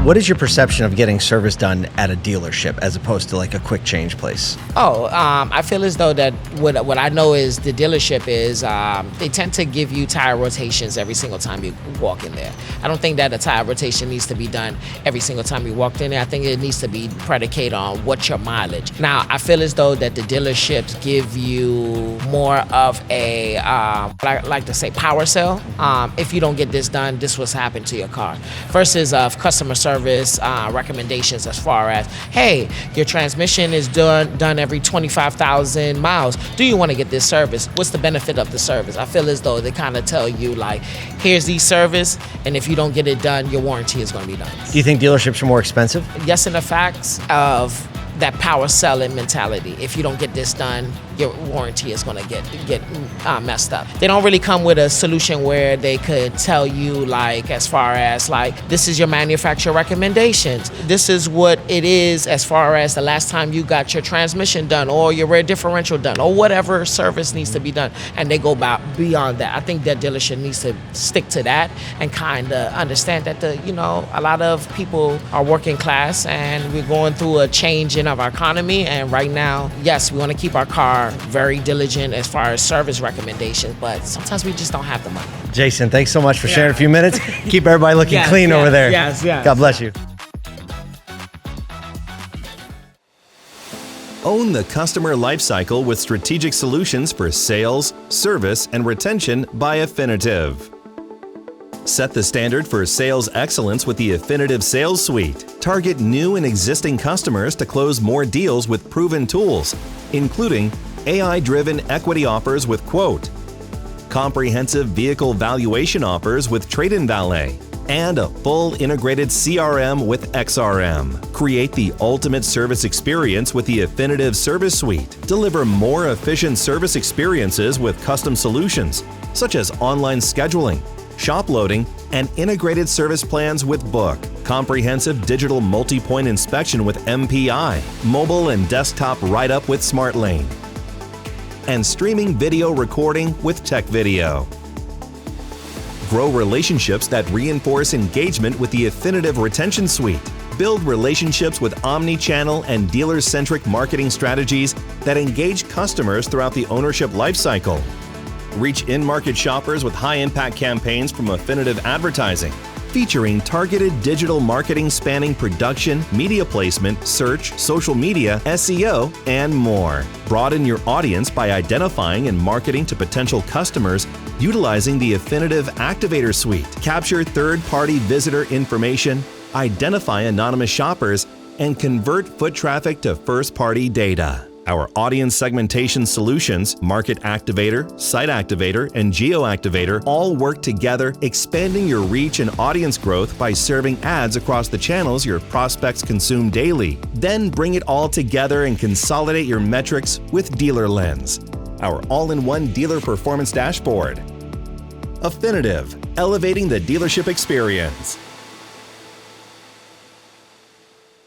What is your perception of getting service done at a dealership as opposed to like a quick change place? I feel as though that what I know is the dealership is they tend to give you tire rotations every single time you walk in there. I don't think that a tire rotation needs to be done every single time you walk in there. I think it needs to be predicated on what's your mileage. Now, I feel as though that the dealerships give you more of a, what I like to say, power sell. If you don't get this done, this was happened to your car. Versus of customer service recommendations as far as, hey, your transmission is done every 25,000 miles. Do you want to get this service? What's the benefit of the service? I feel as though they kind of tell you like, here's the service, and if you don't get it done, your warranty is going to be done. Do you think dealerships are more expensive? Yes, in the facts of that power selling mentality. If you don't get this done, your warranty is going to get messed up. They don't really come with a solution where they could tell you like, as far as like, this is your manufacturer recommendations. This is what it is as far as the last time you got your transmission done or your rear differential done or whatever service needs to be done. And they go beyond that. I think that dealership needs to stick to that and kind of understand that a lot of people are working class and we're going through a change in our economy. And right now, yes, we want to keep our car very diligent as far as service recommendations, but sometimes we just don't have the money. Jason, thanks so much for sharing a few minutes. Keep everybody looking clean over there. Yes. God bless you. Own the customer lifecycle with strategic solutions for sales, service, and retention by Affinitive. Set the standard for sales excellence with the Affinitive Sales Suite. Target new and existing customers to close more deals with proven tools, including AI-driven equity offers with Quote, comprehensive vehicle valuation offers with Trade-in Valet, and a full integrated CRM with XRM. Create the ultimate service experience with the Affinitive Service Suite. Deliver more efficient service experiences with custom solutions, such as online scheduling, shop loading, and integrated service plans with Book, comprehensive digital multi-point inspection with MPI, mobile and desktop write-up with SmartLane, and streaming video recording with Tech Video. Grow relationships that reinforce engagement with the Affinitive Retention Suite. Build relationships with omnichannel and dealer-centric marketing strategies that engage customers throughout the ownership lifecycle. Reach in-market shoppers with high-impact campaigns from Affinitive Advertising, featuring targeted digital marketing spanning production, media placement, search, social media, SEO, and more. Broaden your audience by identifying and marketing to potential customers utilizing the Affinitive Activator Suite. Capture third-party visitor information, identify anonymous shoppers, and convert foot traffic to first-party data. Our audience segmentation solutions, Market Activator, Site Activator, and Geo Activator all work together, expanding your reach and audience growth by serving ads across the channels your prospects consume daily. Then bring it all together and consolidate your metrics with Dealer Lens, our all-in-one dealer performance dashboard. Affinitive, elevating the dealership experience.